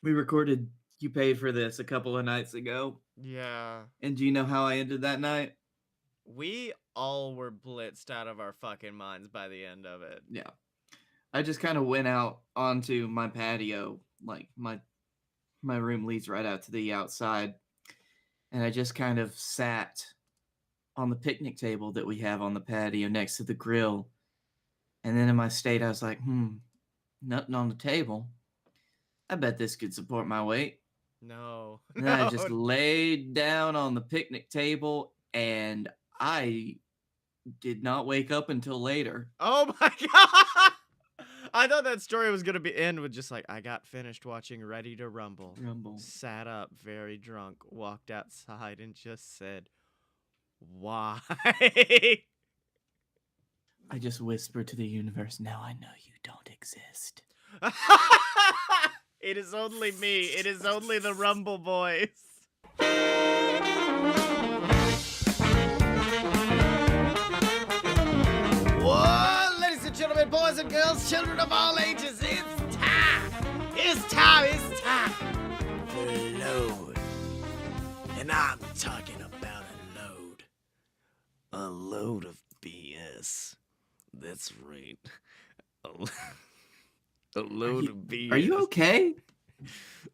We recorded You Pay for This a couple of nights ago. Yeah. And do you know how I ended that night? We all were blitzed out of our fucking minds by the end of it. Yeah. I just kind of went out onto my patio. Like, my room leads right out to the outside. And I just kind of sat on the picnic table that we have on the patio next to the grill. And then in my state, I was like, nothing on the table. I bet this could support my weight. No. And I just laid down on the picnic table, and I did not wake up until later. Oh my god! I thought that story was gonna end with just like, I got finished watching Ready to Rumble. Sat up, very drunk, walked outside, and just said, why? I just whispered to the universe, now I know you don't exist. It is only me. It is only the Rumble Boys. Whoa, ladies and gentlemen, boys and girls, children of all ages, it's time. It's time. It's time for load. And I'm talking about a load. A load of BS. That's right. A load of BS. Are you okay?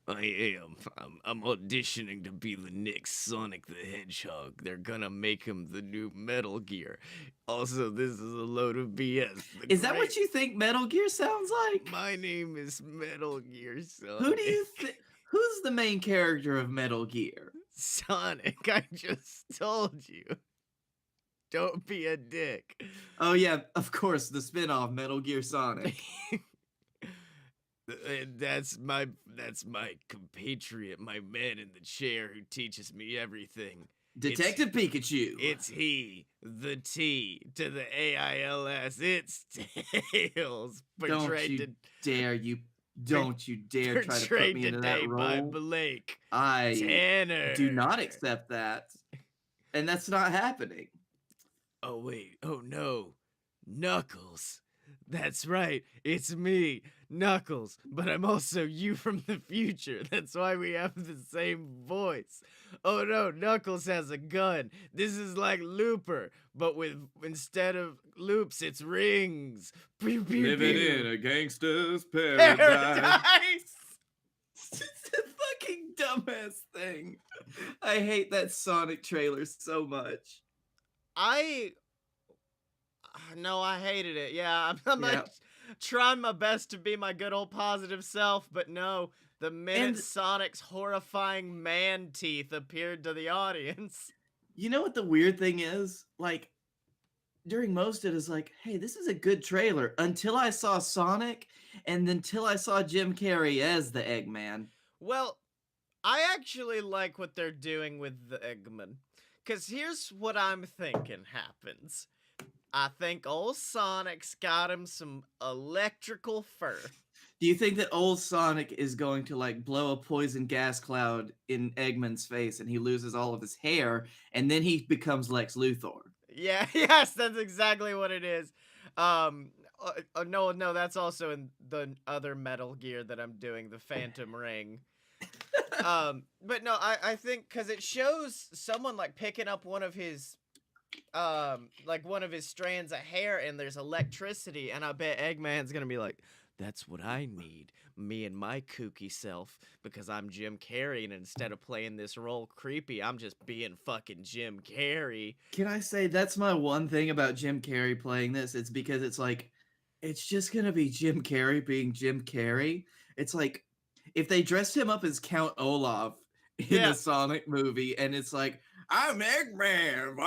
I am. I'm auditioning to be the next Sonic the Hedgehog. They're gonna make him the new Metal Gear. Also, this is a load of BS. Is that what you think Metal Gear sounds like? My name is Metal Gear Sonic. Who do you think? Who's the main character of Metal Gear? Sonic, I just told you. Don't be a dick. Oh yeah, of course, the spin-off Metal Gear Sonic. That's my compatriot, my man in the chair who teaches me everything. Detective Pikachu. It's he, the T to the AILS. It's Tails. Don't you dare try to put me into that role. By Blake. I Tanner. do not accept that. And that's not happening. Oh wait, oh no. Knuckles. That's right, it's me, Knuckles, but I'm also you from the future. That's why we have the same voice. Oh no, Knuckles has a gun. This is like Looper, but instead of loops, it's rings. Pew, pew, Living pew. in a gangster's paradise. It's a fucking dumbass thing. I hate that Sonic trailer so much. No, I hated it. Yeah, I'm like trying my best to be my good old positive self, but no, the minute Sonic's horrifying man teeth appeared to the audience. You know what the weird thing is? Like, during most it is like, hey, this is a good trailer, until I saw Sonic, and until I saw Jim Carrey as the Eggman. Well, I actually like what they're doing with the Eggman, because here's what I'm thinking happens. I think old Sonic's got him some electrical fur. Do you think that old Sonic is going to, like, blow a poison gas cloud in Eggman's face and he loses all of his hair, and then he becomes Lex Luthor? Yeah, yes, that's exactly what it is. No, that's also in the other Metal Gear that I'm doing, the Phantom Ring. But no, I think, because it shows someone, like, picking up one of his strands of hair, and there's electricity, and I bet Eggman's gonna be like, that's what I need, me and my kooky self, because I'm Jim Carrey, and instead of playing this role creepy, I'm just being fucking Jim Carrey. Can I say, that's my one thing about Jim Carrey playing this? It's because it's like, it's just gonna be Jim Carrey being Jim Carrey. It's like, if they dressed him up as Count Olaf in the Sonic movie, and it's like, I'm Eggman.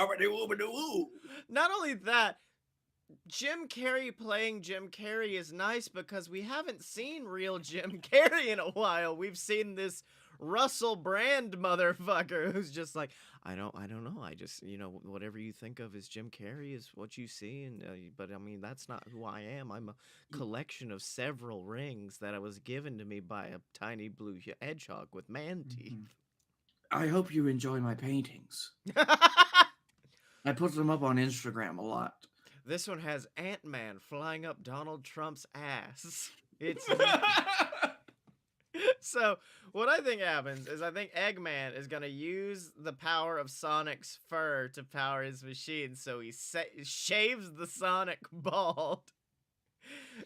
Not only that, Jim Carrey playing Jim Carrey is nice because we haven't seen real Jim Carrey in a while. We've seen this Russell Brand motherfucker who's just like, I don't know. I just, whatever you think of as Jim Carrey is what you see. And but I mean, that's not who I am. I'm a collection of several rings that was given to me by a tiny blue hedgehog with man teeth. I hope you enjoy my paintings. I put them up on Instagram a lot. This one has Ant-Man flying up Donald Trump's ass. It's So what I think happens is I think Eggman is gonna use the power of Sonic's fur to power his machine. So he shaves the Sonic bald.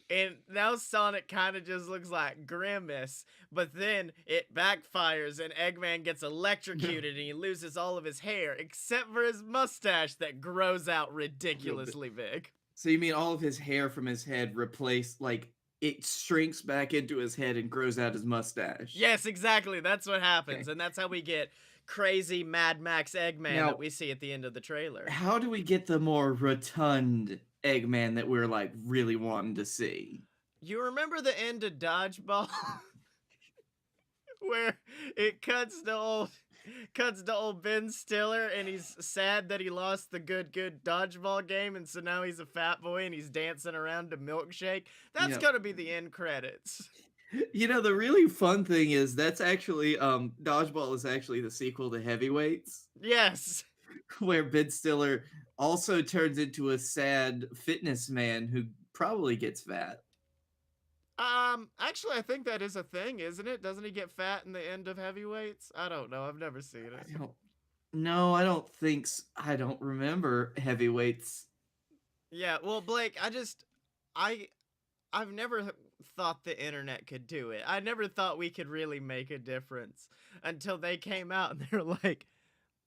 And now Sonic kind of just looks like Grimace, but then it backfires and Eggman gets electrocuted and he loses all of his hair except for his mustache that grows out ridiculously big. So you mean all of his hair from his head replaced, like, it shrinks back into his head and grows out his mustache? Yes, exactly. That's what happens. Okay. And that's how we get crazy Mad Max Eggman Now, that we see at the end of the trailer. how do we get the more rotund Eggman that we're, like, really wanting to see? You remember the end of Dodgeball? Where it cuts to old Ben Stiller and he's sad that he lost the good dodgeball game, and so now he's a fat boy and he's dancing around to Milkshake. That's Yep. gonna be the end credits. You know, the really fun thing is that's actually Dodgeball is actually the sequel to Heavyweights, Yes. where Ben Stiller also turns into a sad fitness man who probably gets fat. Actually I think that is a thing, isn't it? Doesn't he get fat in the end of Heavyweights? I don't know. I've never seen it. I don't think I don't remember Heavyweights. Yeah, well, Blake, I've never thought the internet could do it. I never thought we could really make a difference until they came out and they're like,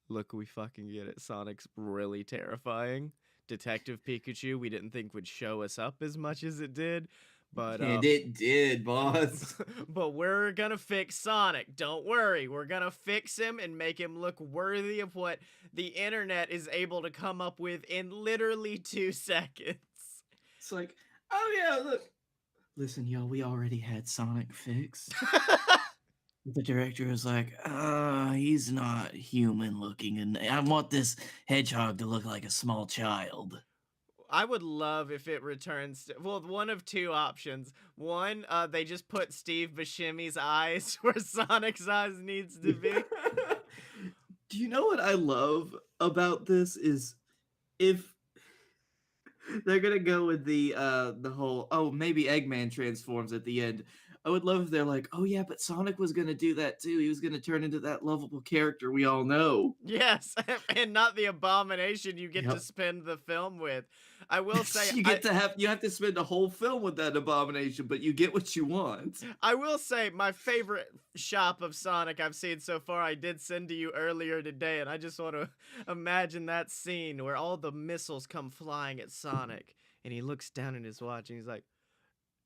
look, we fucking get it. Sonic's really terrifying. Detective Pikachu, we didn't think would show us up as much as it did. But And it did, boss. but we're gonna fix Sonic. Don't worry. We're gonna fix him and make him look worthy of what the internet is able to come up with in literally 2 seconds. It's like, oh yeah, look. Listen, y'all, we already had Sonic fixed. The director was like, he's not human looking, and I want this hedgehog to look like a small child. I would love if it returns to, well, one of 2 options. One, they just put Steve Buscemi's eyes where Sonic's eyes needs to be. Do you know what I love about this is if they're gonna go with the whole, oh, maybe Eggman transforms at the end. I would love if they're like, oh yeah, but Sonic was gonna do that too. He was gonna turn into that lovable character we all know. Yes, and not the abomination you get to spend the film with. I will say you have to spend a whole film with that abomination, but you get what you want. I will say my favorite shop of Sonic I've seen so far I did send to you earlier today, and I just want to imagine that scene where all the missiles come flying at Sonic and he looks down at his watch and he's like,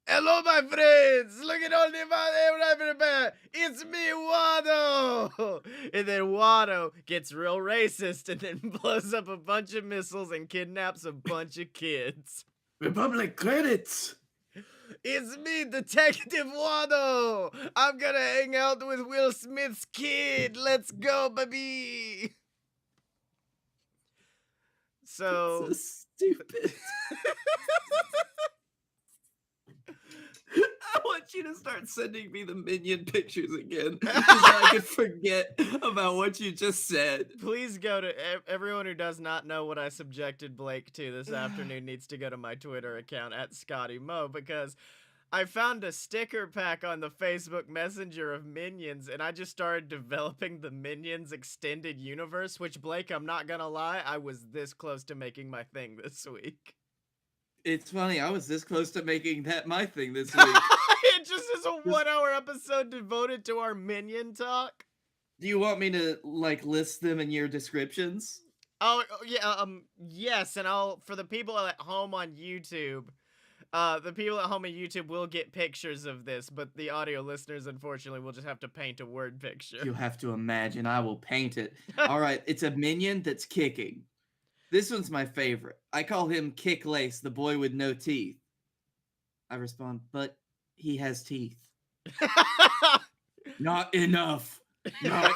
hello, my friends! Look at all the it's me, Watto! And then Watto gets real racist and then blows up a bunch of missiles and kidnaps a bunch of kids. Republic credits! It's me, Detective Watto! I'm gonna hang out with Will Smith's kid! Let's go, baby! So stupid. I want you to start sending me the Minion pictures again, so I can forget about what you just said. Please go to everyone who does not know what I subjected Blake to this afternoon needs to go to my Twitter account at ScottyMo, because I found a sticker pack on the Facebook Messenger of Minions, and I just started developing the Minions extended universe, which, Blake, I'm not gonna lie, I was this close to making my thing this week. It's funny, I was this close to making that my thing this week. It just is a 1-hour episode devoted to our Minion talk. Do you want me to, like, list them in your descriptions? Oh, yeah, yes, and for the people at home on YouTube, the people at home on YouTube will get pictures of this, but the audio listeners, unfortunately, will just have to paint a word picture. You have to imagine, I will paint it. All right, it's a Minion that's kicking. This one's my favorite. I call him Kick Lace, the boy with no teeth. I respond, but he has teeth. Not enough. Not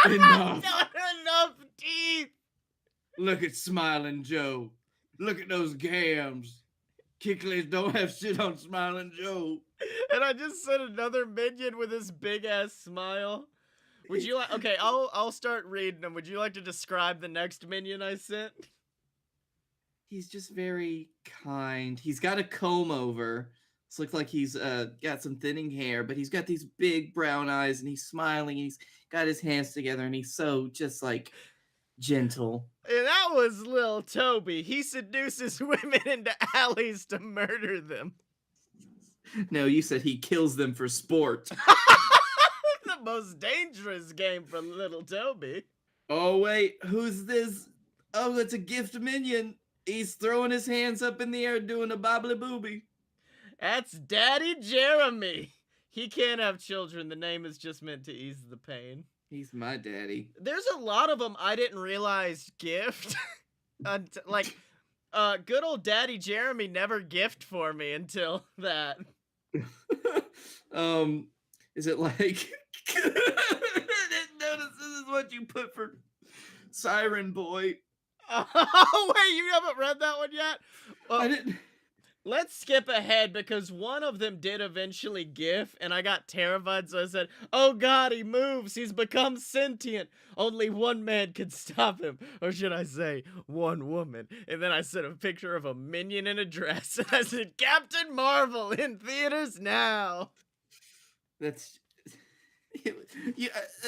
enough. Not enough teeth. Look at Smiling Joe. Look at those gams. Kick Lace don't have shit on Smiling Joe. And I just sent another Minion with this big ass smile. Would you like? Okay, I'll start reading them. Would you like to describe the next Minion I sent? He's just very kind. He's got a comb over, This looks like he's got some thinning hair, but he's got these big brown eyes, and he's smiling. He's got his hands together, and he's so just like gentle. And that was Lil Toby. He seduces women into alleys to murder them. No, you said he kills them for sport. The most dangerous game for little Toby. Oh wait, who's this? Oh, it's a gift minion. He's throwing his hands up in the air doing a bobbly booby. That's Daddy Jeremy. He can't have children. The name is just meant to ease the pain. He's my daddy. There's a lot of them I didn't realize gift. Like, good old Daddy Jeremy never gift for me until that. Is it like I didn't notice this is what you put for Siren Boy? Oh wait, you haven't read that one yet? I didn't. Let's skip ahead because one of them did eventually gif, and I got terrified, so I said, "Oh God, he moves! He's become sentient! Only one man can stop him, or should I say, one woman." And then I sent a picture of a minion in a dress, and I said, "Captain Marvel in theaters now." That's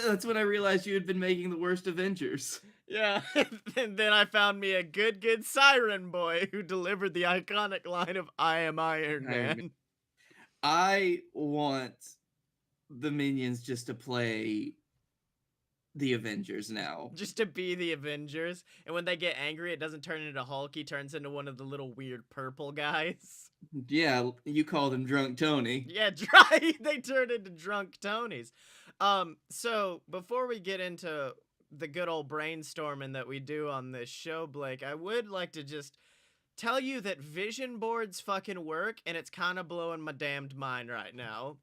that's when I realized you had been making the worst Avengers. Yeah, and then I found me a good Siren Boy who delivered the iconic line of "I am Iron Man." I want the minions just to play the Avengers now. Just to be the Avengers, and when they get angry, it doesn't turn into Hulk. He turns into one of the little weird purple guys. Yeah, you called him Drunk Tony. Yeah, they turn into Drunk Tonys. So before we get into the good old brainstorming that we do on this show, Blake, I would like to just tell you that vision boards fucking work, and it's kind of blowing my damned mind right now.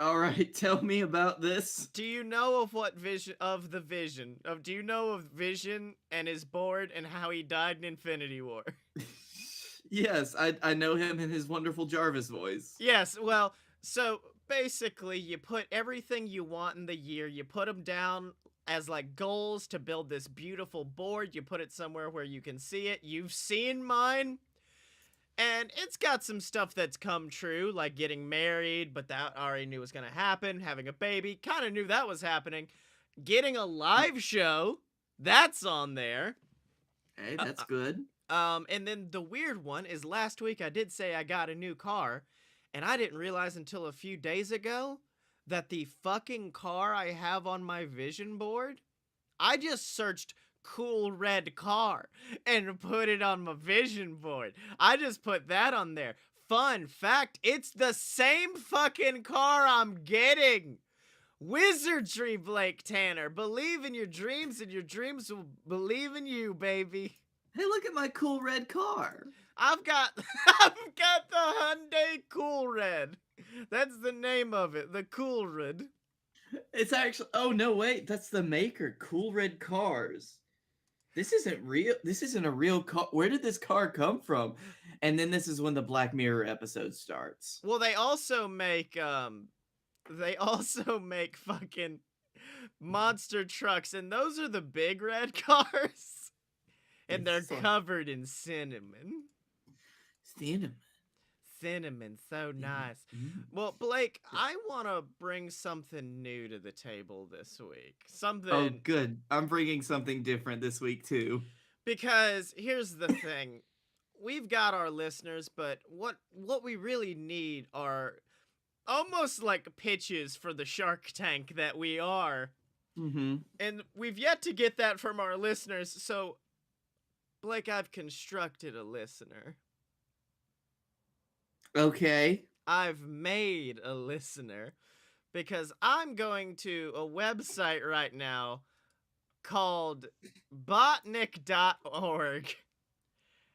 All right, tell me about this. Do you know of do you know of Vision and his board and how he died in Infinity War? Yes, I know him in his wonderful Jarvis voice. Yes, well, so basically you put everything you want in the year, you put them down as like goals to build this beautiful board, you put it somewhere where you can see it. You've seen mine, and it's got some stuff that's come true, like getting married, but that I already knew was gonna happen. Having a baby, kind of knew that was happening. Getting a live show, that's on there. Hey, that's good. And then the weird one is last week I did say I got a new car, and I didn't realize until a few days ago that the fucking car I have on my vision board, I just searched cool red car and put it on my vision board. I just put that on there. Fun fact, it's the same fucking car I'm getting. Wizardry, Blake Tanner. Believe in your dreams, and your dreams will believe in you, baby. Hey, look at my cool red car. I've got the Hyundai Cool Red. That's the name of it, the Cool Red. It's actually, oh no, wait, that's the maker, Cool Red Cars. This isn't real. This isn't a real car. Where did this car come from? And then this is when the Black Mirror episode starts. Well, they also make fucking monster trucks, and those are the big red cars. And they're covered in cinnamon. Cinnamon, so nice. Well, Blake, I want to bring something new to the table this week. Oh, good. I'm bringing something different this week, too. Because here's the thing. We've got our listeners, but what we really need are almost like pitches for the Shark Tank that we are. Mm-hmm. And we've yet to get that from our listeners, so Blake, I've constructed a listener. Okay. I've made a listener because I'm going to a website right now called botnik.org.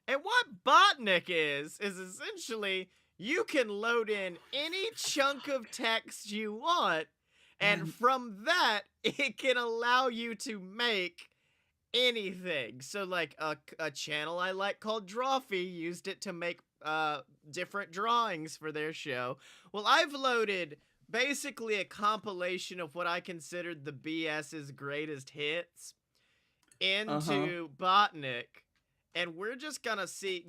And what Botnik is essentially you can load in any chunk of text you want, and from that, it can allow you to make anything. So like a channel I like called Drawfee used it to make different drawings for their show. Well, I've loaded basically a compilation of what I considered the BS's greatest hits into Botnik, and we're just gonna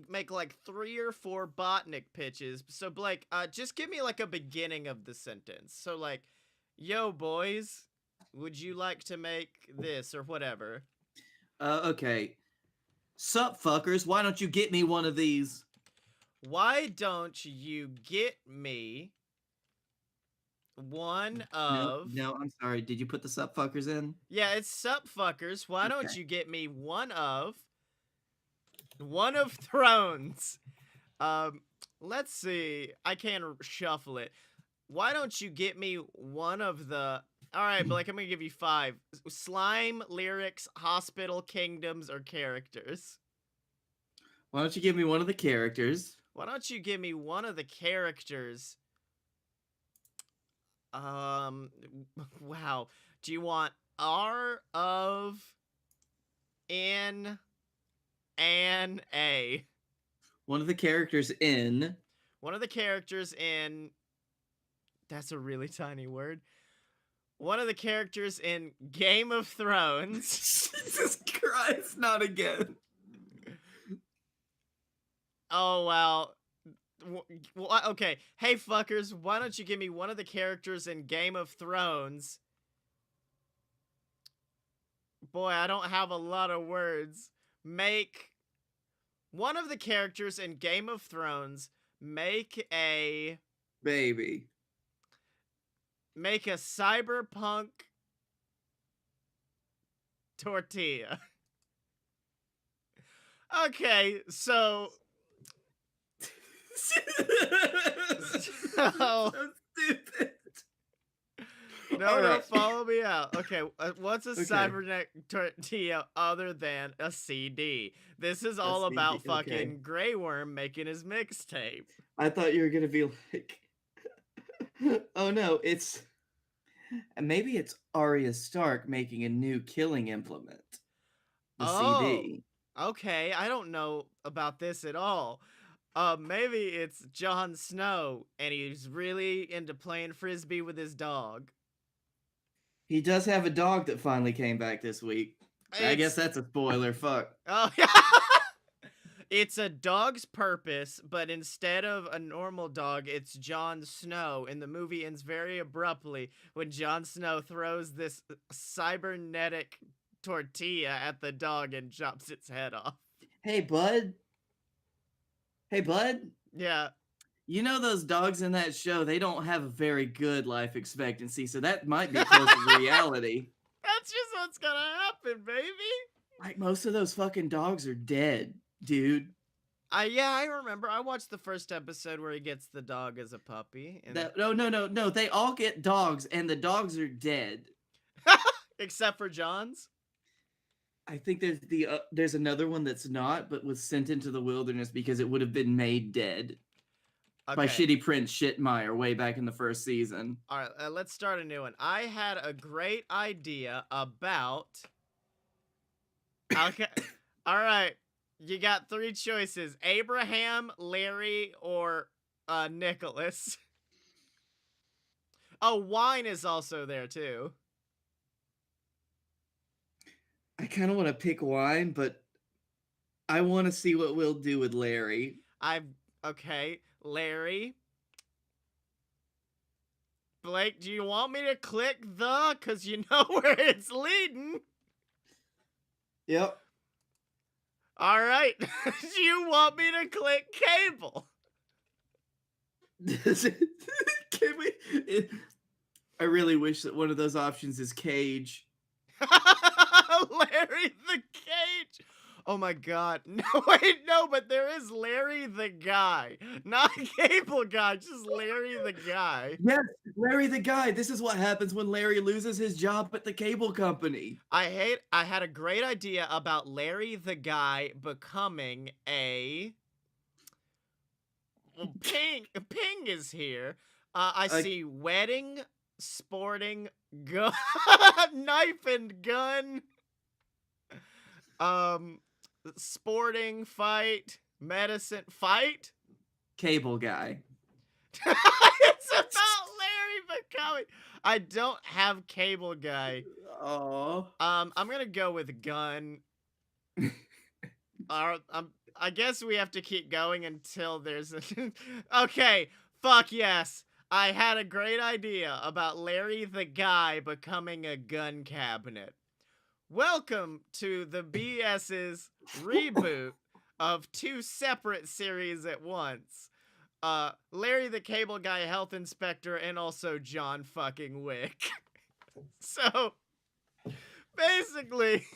make like 3 or 4 botnik pitches. So Blake, just give me like a beginning of the sentence. So like, yo boys, would you like to make this or whatever? Okay. Sup, fuckers? Why don't you get me one of these? Why don't you get me one No, of... no, I'm sorry. Did you put the sup, fuckers in? Yeah, it's sup fuckers. Why don't Okay. you get me one of thrones? Let's see. I can shuffle it. Why don't you get me one of the... All right, Blake, I'm gonna give you 5. Slime, lyrics, hospital, kingdoms, or characters. Why don't you give me one of the characters? Why don't you give me one of the characters? Wow. Do you want R of N and A? One of the characters in... One of the characters in... That's a really tiny word. One of the characters in Game of Thrones. Jesus Christ, not again. Oh, well. Okay. Hey, fuckers, why don't you give me one of the characters in Game of Thrones? Boy, I don't have a lot of words. Make one of the characters in Game of Thrones make a... Baby. Make a cyberpunk tortilla. Okay, so... So stupid. No, follow me out. Okay, what's a Okay. cybernetic tortilla other than a CD? This is all CD, about okay. fucking Grey Worm making his mixtape. I thought you were gonna be like, oh no, it's... Maybe it's Arya Stark making a new killing implement. The CD. Okay, I don't know about this at all. Maybe it's Jon Snow, and he's really into playing frisbee with his dog. He does have a dog that finally came back this week. I guess that's a spoiler. Fuck. Oh, yeah. It's a dog's purpose, but instead of a normal dog, it's Jon Snow. And the movie ends very abruptly when Jon Snow throws this cybernetic tortilla at the dog and chops its head off. Hey, bud. Hey, bud. Yeah. You know those dogs in that show, they don't have a very good life expectancy, so that might be close to reality. That's just what's gonna happen, baby. Like, most of those fucking dogs are dead, dude. Yeah, I remember. I watched the first episode where he gets the dog as a puppy. And... No. They all get dogs, and the dogs are dead. Except for John's? I think there's another one that's not, but was sent into the wilderness because it would have been made dead by shitty Prince Shitmire way back in the first season. All right, let's start a new one. I had a great idea about... Okay. All right. You got 3 choices. Abraham, Larry, or Nicholas. Oh, wine is also there, too. I kind of want to pick wine, but I want to see what we'll do with Larry. Okay, Larry. Blake, do you want me to click the? Because you know where it's leading. Yep. All right. Do you want me to click cable? Can we? I really wish that one of those options is cage. Larry the Cage. Oh my god. No, wait, no, but there is Larry the Guy. Not Cable Guy, just Larry the Guy. Yes, Larry the Guy. This is what happens when Larry loses his job at the cable company. I had a great idea about Larry the Guy becoming a... Well, Ping is here. I see wedding, sporting, gun, knife and gun, sporting, fight, medicine, fight. Cable Guy. It's about Larry becoming... I don't have Cable Guy. Oh. I'm gonna go with gun. I guess we have to keep going until there's a... Okay, fuck yes. I had a great idea about Larry the Guy becoming a gun cabinet. Welcome to the BS's reboot of 2 separate series at once. Larry the Cable Guy Health Inspector and also John fucking Wick. So, basically,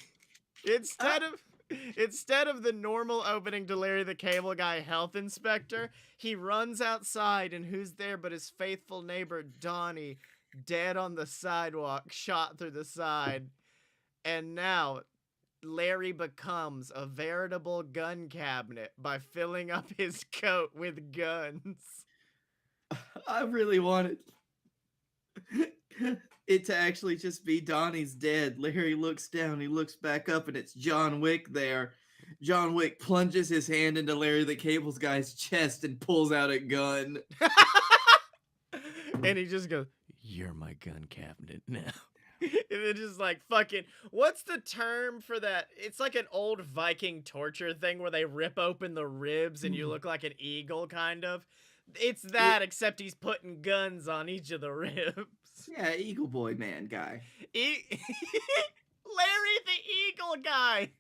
instead of the normal opening to Larry the Cable Guy Health Inspector, he runs outside and who's there but his faithful neighbor Donnie, dead on the sidewalk, shot through the side. And now Larry becomes a veritable gun cabinet by filling up his coat with guns. I really wanted it to actually just be Donnie's dead. Larry looks down, he looks back up, and it's John Wick there. John Wick plunges his hand into Larry the Cable Guy's chest and pulls out a gun. And he just goes, "You're my gun cabinet now." And then just like fucking, what's the term for that? It's like an old Viking torture thing where they rip open the ribs and you look like an eagle, kind of. It's that, except he's putting guns on each of the ribs. Yeah, Eagle Boy man guy. Larry the Eagle Guy.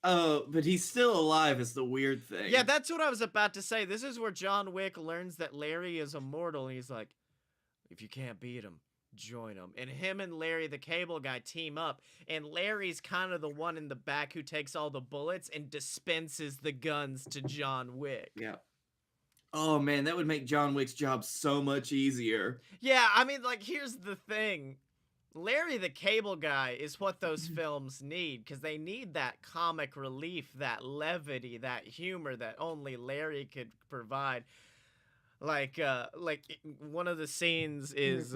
Oh, but he's still alive is the weird thing. Yeah, that's what I was about to say. This is where John Wick learns that Larry is immortal, and he's like, if you can't beat him, join him. And him and Larry the Cable Guy team up, and Larry's kind of the one in the back who takes all the bullets and dispenses the guns to John Wick. Yeah. Oh man, that would make John Wick's job so much easier. Yeah, I mean, like, here's the thing. Larry the Cable Guy is what those films need, because they need that comic relief, that levity, that humor that only Larry could provide. Like one of the scenes is,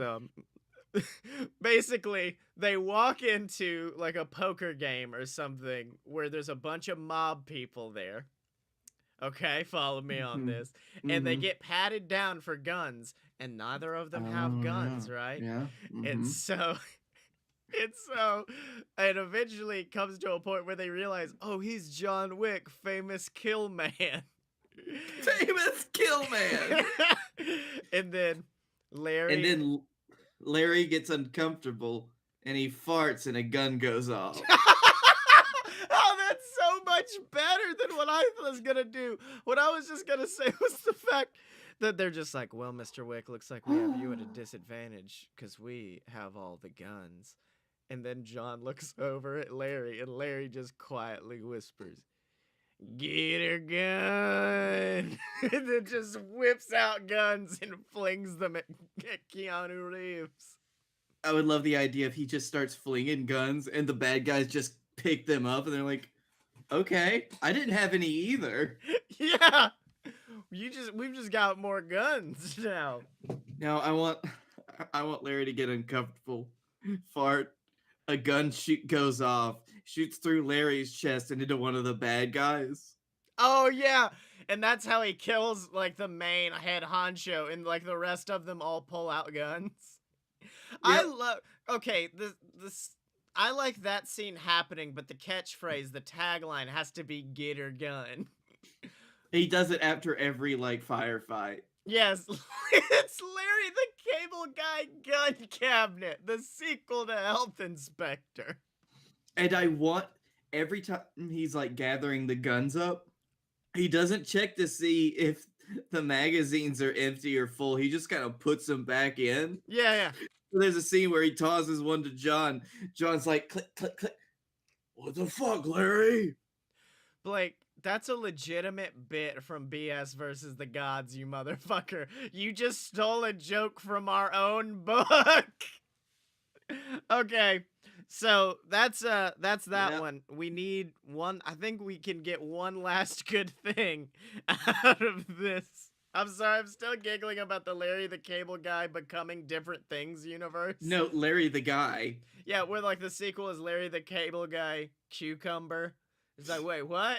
basically, they walk into, like, a poker game or something where there's a bunch of mob people there. Okay, follow me on this. And they get patted down for guns, and neither of them have guns, right? Yeah. And so... it eventually comes to a point where they realize, oh, he's John Wick, famous kill man. Famous kill man. And then Larry gets uncomfortable and he farts and a gun goes off. Oh, that's so much better than what I was gonna do. What I was just gonna say was the fact that they're just like, well, Mr. Wick, looks like we have you at a disadvantage because we have all the guns. And then John looks over at Larry, and Larry just quietly whispers, "Get her gun!" And then just whips out guns and flings them at Keanu Reeves. I would love the idea if he just starts flinging guns and the bad guys just pick them up and they're like, okay, I didn't have any either. Yeah, we've just got more guns now. Now I want Larry to get uncomfortable, fart, a gun goes off, shoots through Larry's chest and into one of the bad guys. Oh yeah, and that's how he kills like the main head honcho, and like the rest of them all pull out guns. Yep. I like that scene happening, but the catchphrase, the tagline has to be "Get her gun." He does it after every like firefight. Yes, it's Larry the Cable Guy Gun Cabinet, the sequel to Health Inspector. And I want, every time he's like gathering the guns up, he doesn't check to see if the magazines are empty or full. He just kind of puts them back in. Yeah. There's a scene where he tosses one to John. John's like, click, click, click. What the fuck, Larry? Blake, that's a legitimate bit from BS versus the Gods, you motherfucker. You just stole a joke from our own book. Okay, so that's that one. We need one. I think we can get one last good thing out of this. I'm sorry, I'm still giggling about the Larry the Cable Guy becoming different things universe. No, Larry the Guy. Yeah, where like the sequel is Larry the Cable Guy Cucumber. It's like, wait, what?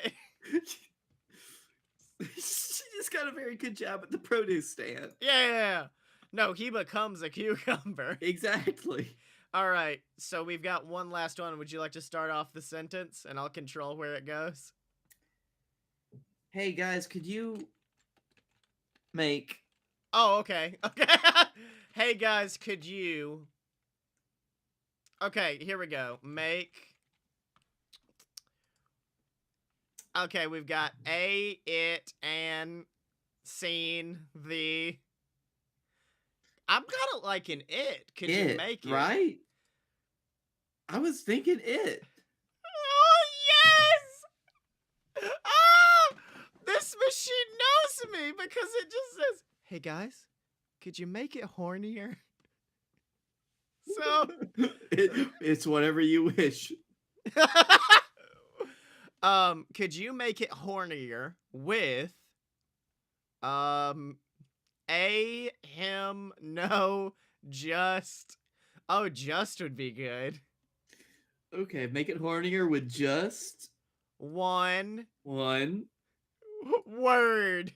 She just got a very good job at the produce stand. Yeah. No, he becomes a cucumber. Exactly. All right, so we've got one last one. Would you like to start off the sentence, and I'll control where it goes? Hey guys, could you make... Oh, okay. Okay. Hey guys, could you... Okay, here we go. Make... Okay, we've got a, it, and, seen, the... I'm kind of liking it. Could you make it? Right? I was thinking it. Oh, yes! Oh! This machine knows me because it just says, hey guys, could you make it hornier? So... It's whatever you wish. Could you make it hornier with, a, him, no, just, oh, just would be good. Okay, make it hornier with just... One one word.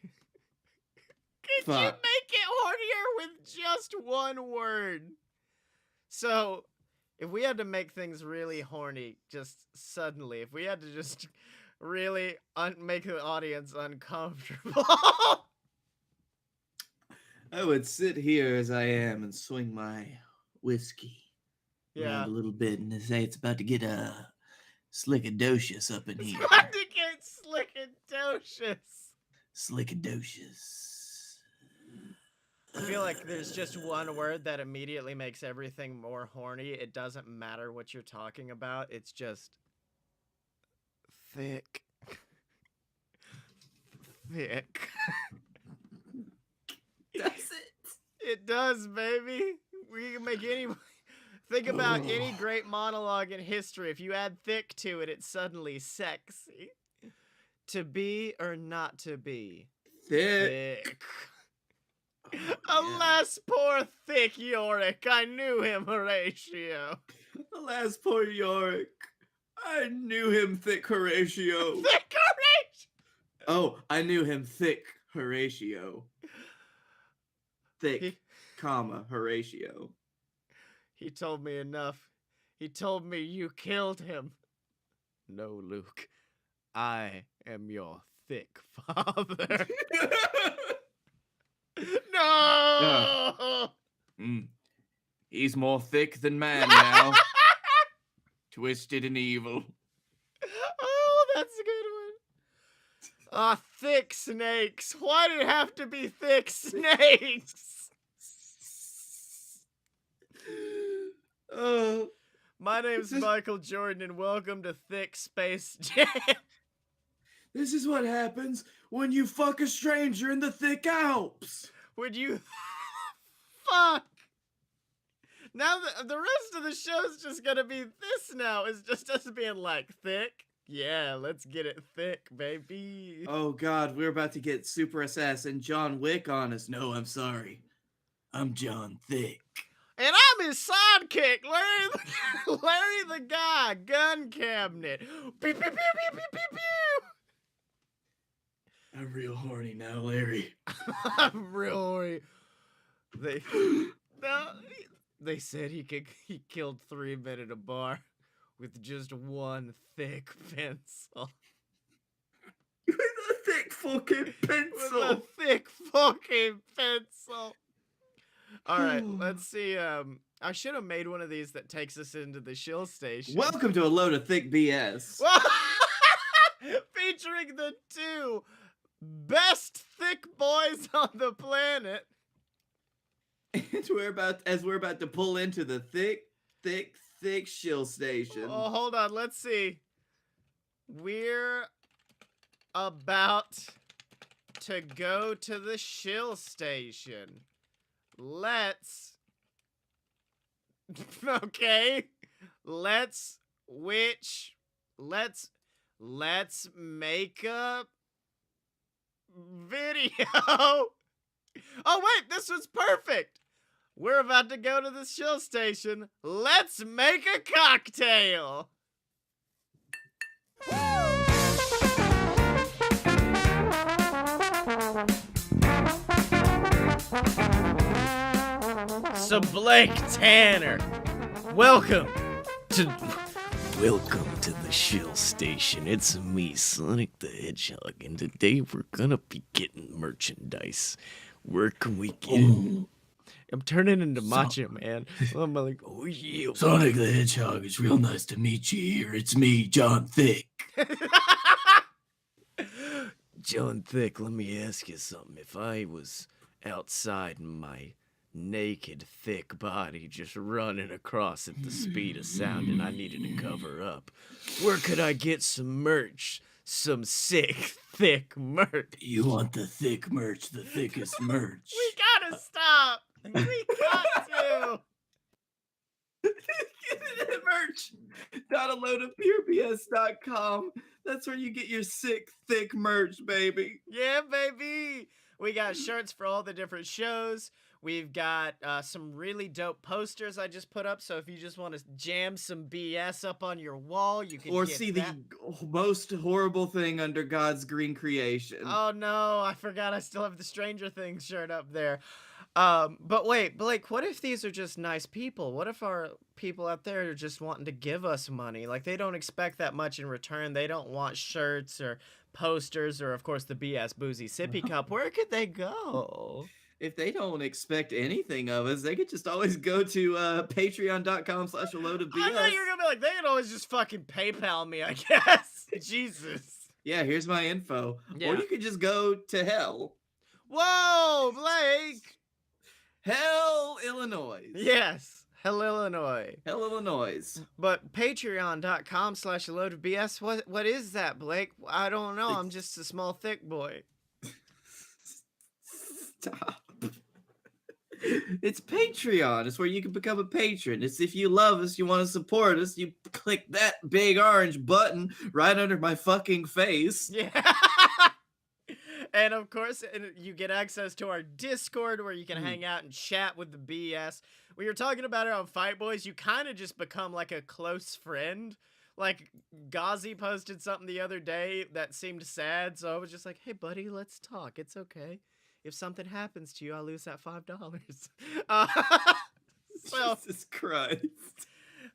Could you fuck. make it hornier with just one word? So... if we had to make things really horny, just suddenly, if we had to just really make the audience uncomfortable. I would sit here as I am and swing my whiskey Yeah. around a little bit and say it's about to get slickadocious up in It's here. about to get slickadocious. Slickadocious. I feel like there's just one word that immediately makes everything more horny. It doesn't matter what you're talking about. It's just thick. Thick. That's it. It does, baby. We can make any... Think about any great monologue in history. If you add thick to it, it's suddenly sexy. To be or not to be? Thick. Alas, poor Thicc Yorick. I knew him, Horatio. Alas, poor Yorick. I knew him, thick Horatio. Thick Horatio! Oh, I knew him, thick Horatio. Thick, He- comma, Horatio. He told me enough. He told me you killed him. No, Luke. I am your thick father. No! He's more thick than man now. Twisted and evil. Oh, that's a good one. Ah, thick snakes. Why did it have to be thick snakes? My name's Michael Jordan, and welcome to Thick Space Jam. This is what happens when you fuck a stranger in the thick Alps. Would you... Fuck! Now the rest of the show's just gonna be this now. It's just us being like, thick? Yeah, let's get it thick, baby. Oh god, we're about to get Super Assassin John Wick on us. No, I'm sorry. I'm John Thick. And I'm his sidekick, Larry the Guy, gun cabinet. Pew, pew, pew, pew, pew, pew, pew. I'm real horny now, Larry. I'm real horny. They said he killed 3 men at a bar with just one thick pencil. With a thick fucking pencil. With a thick fucking pencil. All right, let's see. I should have made one of these that takes us into the shill station. Welcome to a load of thick BS. Featuring the 2 best thick boys on the planet. And as we're about to pull into the thick shill station. Oh, hold on. Let's see. We're about to go to the shill station. Let's... Okay. Let's make a video. Oh, wait, this was perfect. We're about to go to the shill station. Let's make a cocktail. So Blake Tanner, Welcome to the Shill Station. It's me, Sonic the Hedgehog, and today we're gonna be getting merchandise. Where can we get it? I'm turning into Macho Man. I'm like, oh yeah. Sonic the Hedgehog, it's real nice to meet you here. It's me, John Thicc. John Thicc, let me ask you something. If I was outside and my naked, thick body just running across at the speed of sound and I needed to cover up, where could I get some merch? Some sick, thick merch? You want the thick merch, the thickest merch. We gotta stop. We got to. Get it at merch. .alotofpurebs.com. That's where you get your sick, thick merch, baby. Yeah, baby. We got shirts for all the different shows. We've got some really dope posters I just put up. So if you just want to jam some BS up on your wall, you can Or get see that. the most horrible thing under God's green creation. Oh no, I forgot I still have the Stranger Things shirt up there. But wait, Blake, what if these are just nice people? What if our people out there are just wanting to give us money? Like, they don't expect that much in return. They don't want shirts or posters or, of course, the BS Boozy Sippy Cup. Where could they go? If they don't expect anything of us, they could just always go to patreon.com/alotofbs. I thought you were gonna be like, they could always just fucking PayPal me, I guess. Jesus. Yeah, here's my info. Yeah. Or you could just go to hell. Whoa, Blake. Hell, Illinois. Yes. Hell, Illinois. Hell, Illinois. But patreon.com/alotofbs, what is that, Blake? I don't know. I'm just a small, thick boy. Stop. It's Patreon. It's where you can become a patron. It's if you love us, you want to support us, you click that big orange button right under my fucking face. Yeah. And of course, you get access to our Discord where you can hang out and chat with the BS. We were talking about it on Fight Boys. You kind of just become like a close friend. Like, Ghazi posted something the other day that seemed sad, so I was just like, hey, buddy, let's talk. It's okay. If something happens to you, I'll lose that $5. So, Jesus Christ.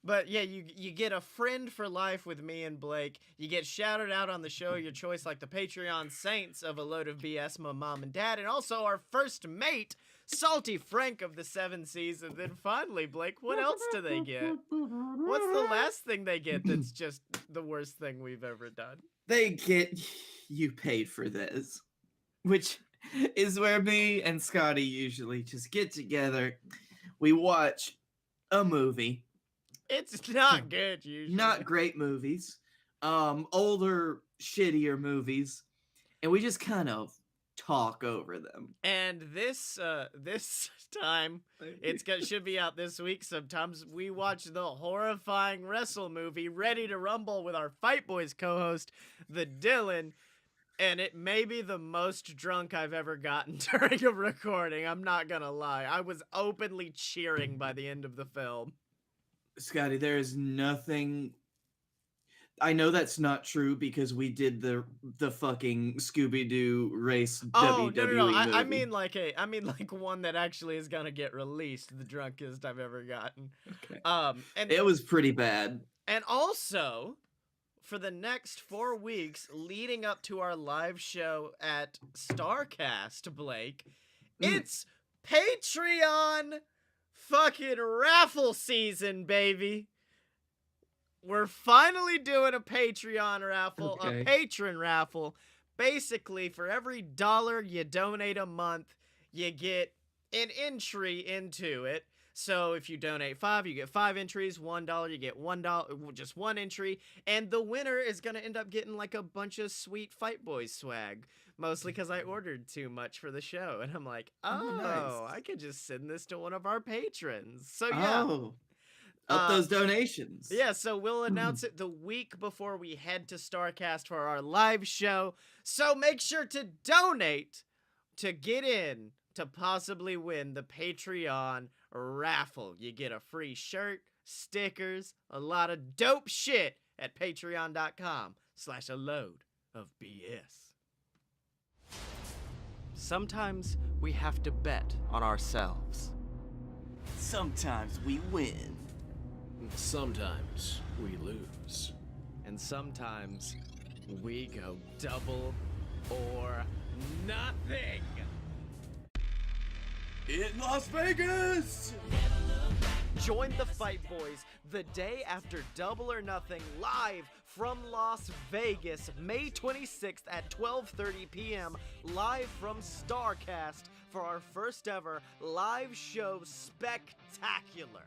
but yeah, you get a friend for life with me and Blake. You get shouted out on the show, your choice, like the Patreon saints of A Load of BS, my mom and dad, and also our first mate, Salty Frank of the 7 Seas. And then finally, Blake, what else do they get? What's the last thing they get that's just the worst thing we've ever done? They get you paid for this, which is where me and Scottye usually just get together. We watch a movie. It's not good, usually. Not great movies. Older, shittier movies. And we just kind of talk over them. And this time, should be out this week. Sometimes we watch the horrifying wrestle movie Ready to Rumble with our Fight Boys co-host, the Dylan. And it may be the most drunk I've ever gotten during a recording. I'm not gonna lie. I was openly cheering by the end of the film. Scottye, there is nothing. I know that's not true because we did the fucking Scooby-Doo race WWE no. movie. I mean like one that actually is gonna get released. The drunkest I've ever gotten. Okay. And it was pretty bad. And also, for the next 4 weeks leading up to our live show at StarCast, Blake, it's Patreon fucking raffle season, baby. We're finally doing a Patreon raffle, a patron raffle. Basically, for every $1 you donate a month, you get an entry into it. So if you donate $5, you get 5 entries. $1, you get $1, just 1 entry. And the winner is going to end up getting like a bunch of sweet Fight Boys swag. Mostly because I ordered too much for the show. And I'm like, nice. I could just send this to one of our patrons. So yeah. Up those donations. Yeah, so we'll announce it the week before we head to StarCast for our live show. So make sure to donate to get in to possibly win the Patreon raffle. You get a free shirt, stickers, a lot of dope shit at patreon.com/alotofbs. Sometimes we have to bet on ourselves. Sometimes we win. Sometimes we lose. And sometimes we go double or nothing. In Las Vegas! Join the fight, boys, the day after Double or Nothing, live from Las Vegas, May 26th at 12:30 p.m., live from StarCast for our first ever live show spectacular.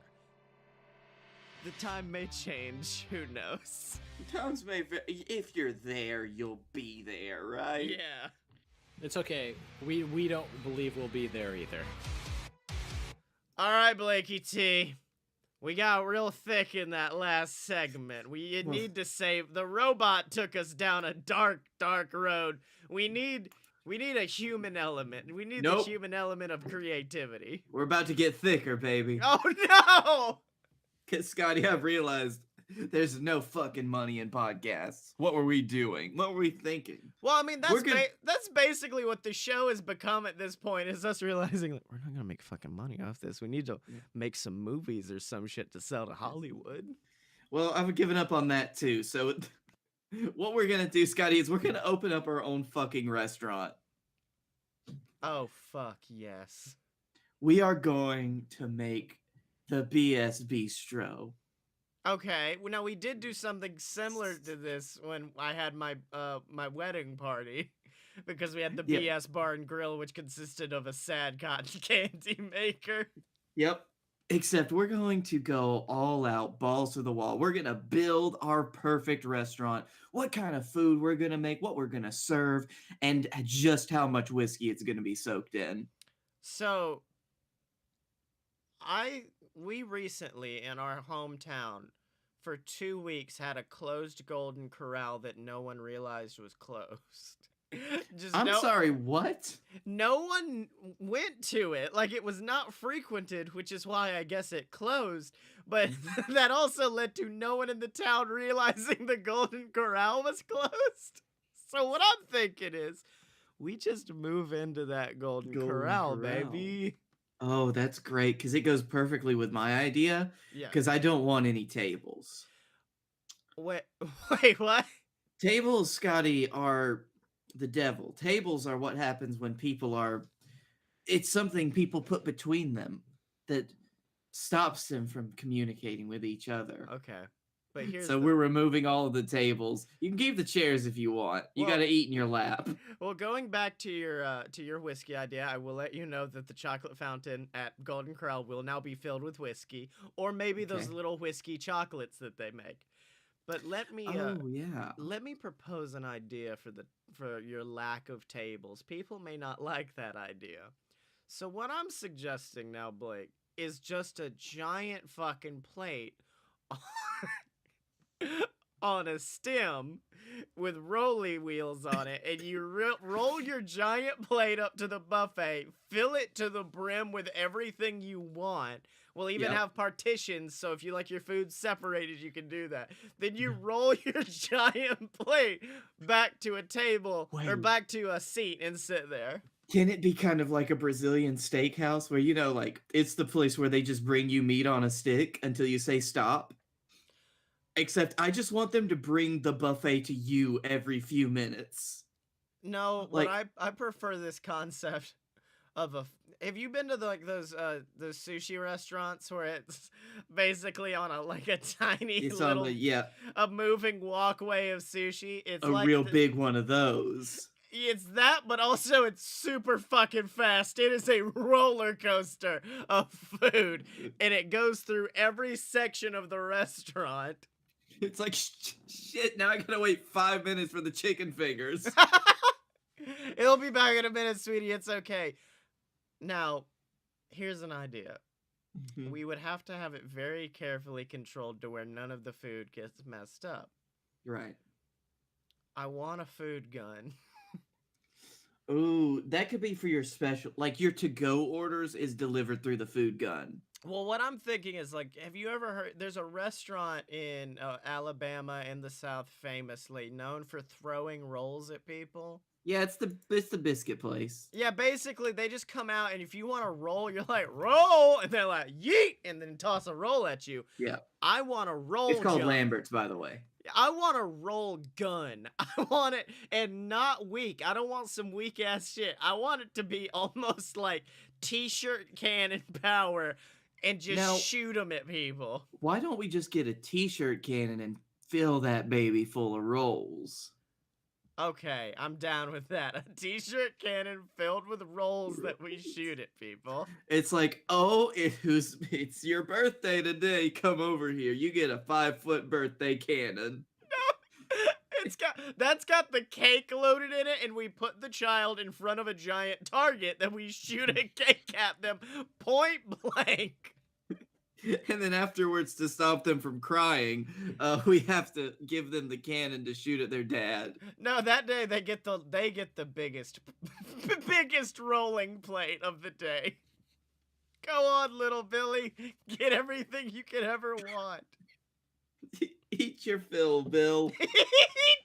The time may change, who knows? Times may if you're there, you'll be there, right? Yeah. It's okay. We don't believe we'll be there either. All right, Blakey T. We got real thick in that last segment. We need to save. The robot took us down a dark, dark road. We need a human element. We need the human element of creativity. We're about to get thicker, baby. Oh no! Cause Scottye, I've realized there's no fucking money in podcasts. What were we doing? What were we thinking? Well, I mean, that's basically what the show has become at this point, is us realizing that we're not gonna make fucking money off this. We need to make some movies or some shit to sell to Hollywood. Well, I've given up on that too. So what we're gonna do, Scottye, is we're gonna open up our own fucking restaurant. Oh, fuck yes. We are going to make the BS Bistro. Okay, well, now we did do something similar to this when I had my my wedding party, because we had the BS Bar and Grill, which consisted of a sad cotton candy maker. Yep. Except we're going to go all out, balls to the wall. We're going to build our perfect restaurant, what kind of food we're going to make, what we're going to serve, and just how much whiskey it's going to be soaked in. So, we recently, in our hometown, for 2 weeks had a closed Golden Corral that no one realized was closed. I'm sorry, what? No one went to it. Like, it was not frequented, which is why I guess it closed. But that also led to no one in the town realizing the Golden Corral was closed. So what I'm thinking is, we just move into that Golden Corral, baby. Oh, that's great, because it goes perfectly with my idea, because I don't want any tables. Wait, what? Tables, Scottye, are the devil. Tables are what happens when people are... It's something people put between them that stops them from communicating with each other. Okay. But here's so we're removing all of the tables. You can keep the chairs if you want. You gotta eat in your lap. Well, going back to your whiskey idea, I will let you know that the chocolate fountain at Golden Corral will now be filled with whiskey, or maybe those little whiskey chocolates that they make. But let me let me propose an idea for your lack of tables. People may not like that idea. So what I'm suggesting now, Blake, is just a giant fucking plate on a stem with rolly wheels on it, and you roll your giant plate up to the buffet, fill it to the brim with everything you want. We'll even have partitions, so if you like your food separated, you can do that. Then you roll your giant plate back to a table, or back to a seat, and sit there. Can it be kind of like a Brazilian steakhouse where, you know, like, it's the place where they just bring you meat on a stick until you say stop? Except I just want them to bring the buffet to you every few minutes. No, like, I prefer this concept of a... Have you been to those sushi restaurants where it's basically on a tiny little a moving walkway of sushi? It's a real big one of those. It's that, but also it's super fucking fast. It is a roller coaster of food, and it goes through every section of the restaurant. It's like, shit, now I gotta wait 5 minutes for the chicken fingers. It'll be back in a minute, sweetie. It's okay. Now, here's an idea. We would have to have it very carefully controlled to where none of the food gets messed up. Right. I want a food gun. Ooh, that could be for your special... Like, your to-go orders is delivered through the food gun. Well, what I'm thinking is, like, have you ever heard... There's a restaurant in Alabama in the South famously known for throwing rolls at people. Yeah, it's the biscuit place. Yeah, basically they just come out, and if you want to roll, you're like, roll, and they're like, yeet, and then toss a roll at you. Yeah. I want a roll It's called jump. Lambert's, by the way. I want a roll gun. I want it, and not weak. I don't want some weak ass shit. I want it to be almost like t-shirt cannon power, and just Now- shoot them at people. Why don't we just get a t-shirt cannon and fill that baby full of rolls? Okay, I'm down with that. A t-shirt cannon filled with rolls that we shoot at people. It's like, oh, it's your birthday today. Come over here. You get a 5-foot birthday cannon. That's got the cake loaded in it, and we put the child in front of a giant target, then we shoot a cake at them point blank. And then afterwards, to stop them from crying, we have to give them the cannon to shoot at their dad. No, that day they get the biggest biggest rolling plate of the day. Go on, little Billy. Get everything you could ever want. Eat your fill, Bill. Eat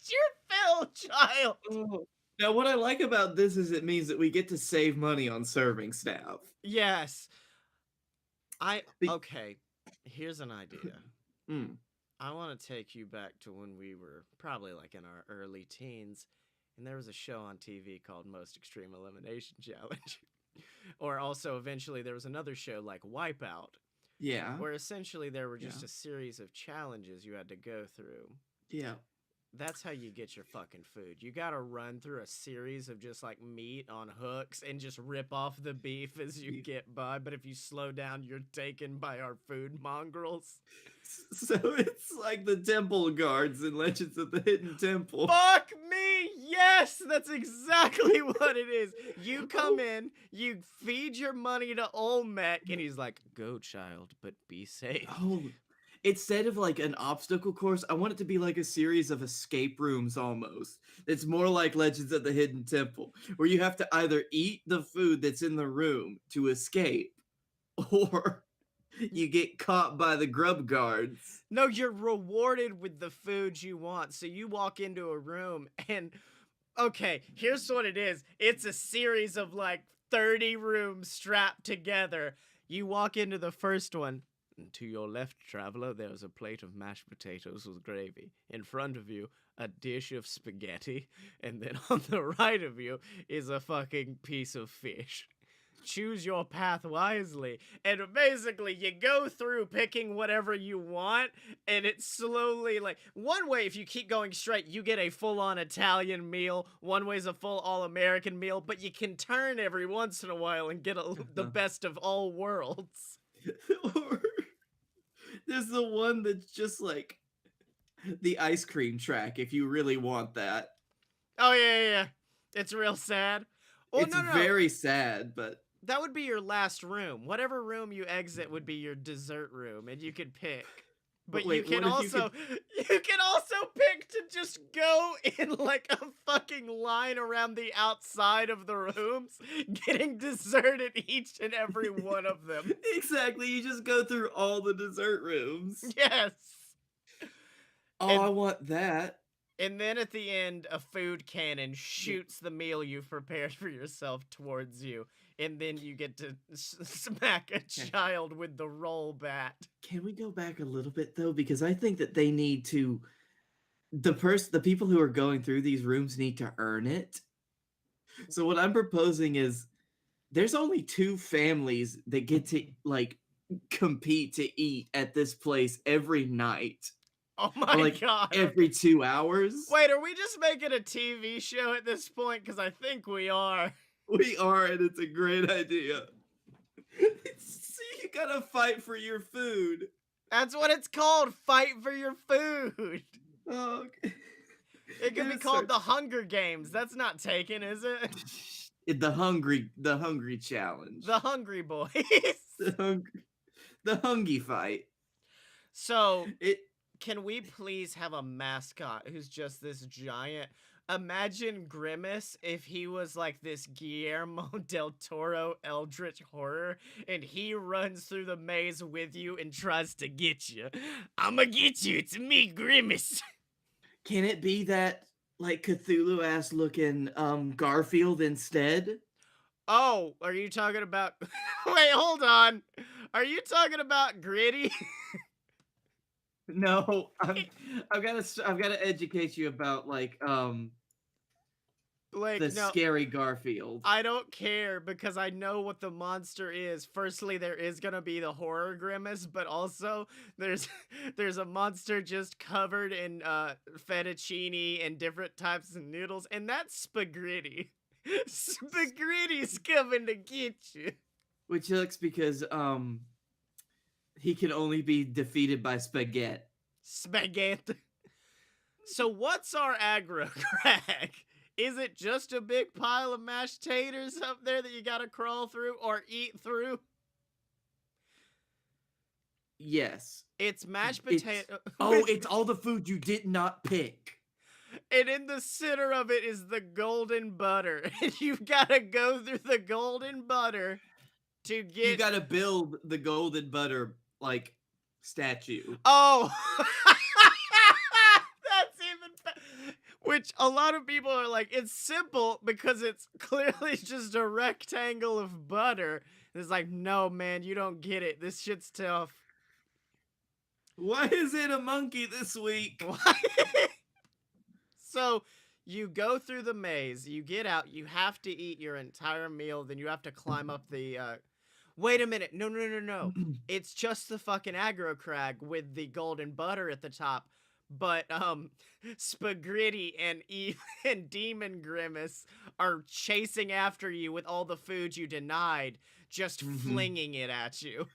your fill, child. Oh. Now, what I like about this is it means that we get to save money on serving staff. Yes. Okay, here's an idea. Mm. I want to take you back to when we were probably like in our early teens, and there was a show on TV called Most Extreme Elimination Challenge. Or also eventually there was another show like Wipeout, Yeah. where essentially there were just Yeah. a series of challenges you had to go through. Yeah. That's how you get your fucking food. You gotta run through a series of just like meat on hooks and just rip off the beef as you get by. But if you slow down, you're taken by our food mongrels. So it's like the temple guards in Legends of the Hidden Temple. Fuck me! Yes! That's exactly what it is. You come in, you feed your money to Olmec, and he's like, go, child, but be safe. Oh, instead of like an obstacle course, I want it to be like a series of escape rooms almost. It's more like Legends of the Hidden Temple, where you have to either eat the food that's in the room to escape, or you get caught by the grub guards. No, you're rewarded with the food you want. So you walk into a room and, okay, here's what it is. It's a series of like 30 rooms strapped together. You walk into the first one. And to your left, traveler, there's a plate of mashed potatoes with gravy. In front of you, a dish of spaghetti. And then on the right of you is a fucking piece of fish. Choose your path wisely. And basically, you go through picking whatever you want, and it's slowly like, one way, if you keep going straight, you get a full-on Italian meal. One way is a full all-American meal, but you can turn every once in a while and get the best of all worlds. Or there's the one that's just like the ice cream track, if you really want that. Oh, yeah. It's real sad. Oh, It's no. very sad, but That would be your last room. Whatever room you exit would be your dessert room, and you could pick. But wait, you can what if you also you can also pick to just go in like a fucking line around the outside of the rooms, getting dessert at each and every one of them. exactly, you just go through all the dessert rooms. Yes. Oh, And- I want that. And then at the end, a food cannon shoots the meal you've prepared for yourself towards you. And then you get to smack a child with the roll bat. Can we go back a little bit though? Because I think that they need to the people who are going through these rooms need to earn it. So what I'm proposing is there's only 2 families that get to like compete to eat at this place every night. Oh my Like god. every 2 hours. Wait, are we just making a TV show at this point? Because I think we are. We are, and it's a great idea. So you gotta fight for your food. That's what it's called. Fight for your food. Oh, okay. It could be Yes, called sir. the Hunger Games. That's not taken, is it? The hungry challenge. The Hungry Boys. The hungry fight. So, It can we please have a mascot who's just this giant? Imagine Grimace if he was like this Guillermo del Toro eldritch horror, and he runs through the maze with you and tries to get you. I'ma get you. It's me, Grimace. can it be that like Cthulhu ass looking Garfield instead. Oh, are you talking about? Wait, hold on. Are you talking about Gritty? No, I've got to educate you about like Blake, the no. scary Garfield. I don't care because I know what the monster is. Firstly, there is gonna be the horror grimace, but also there's there's a monster just covered in fettuccine and different types of noodles, and that's spaghetti. Spaghetti's coming to get you. Which sucks because he can only be defeated by spaghetti. Spaghetti. So what's our aggro crag? Is it just a big pile of mashed taters up there that you gotta crawl through or eat through? Yes. It's mashed It's- potato. Oh, it's all the food you did not pick. And in the center of it is the golden butter. And you've gotta go through the golden butter to get. You got to build the golden butter like statue. Oh! That's even. Which a lot of people are like, it's simple because it's clearly just a rectangle of butter. And it's like, no, man, you don't get it. This shit's tough. Why is it a monkey this week? So you go through the maze, you get out, you have to eat your entire meal, then you have to climb up the. Wait a minute, no. It's just the fucking aggro crag with the golden butter at the top. But Spaghetti and Eve and Demon Grimace are chasing after you with all the food you denied, just flinging it at you.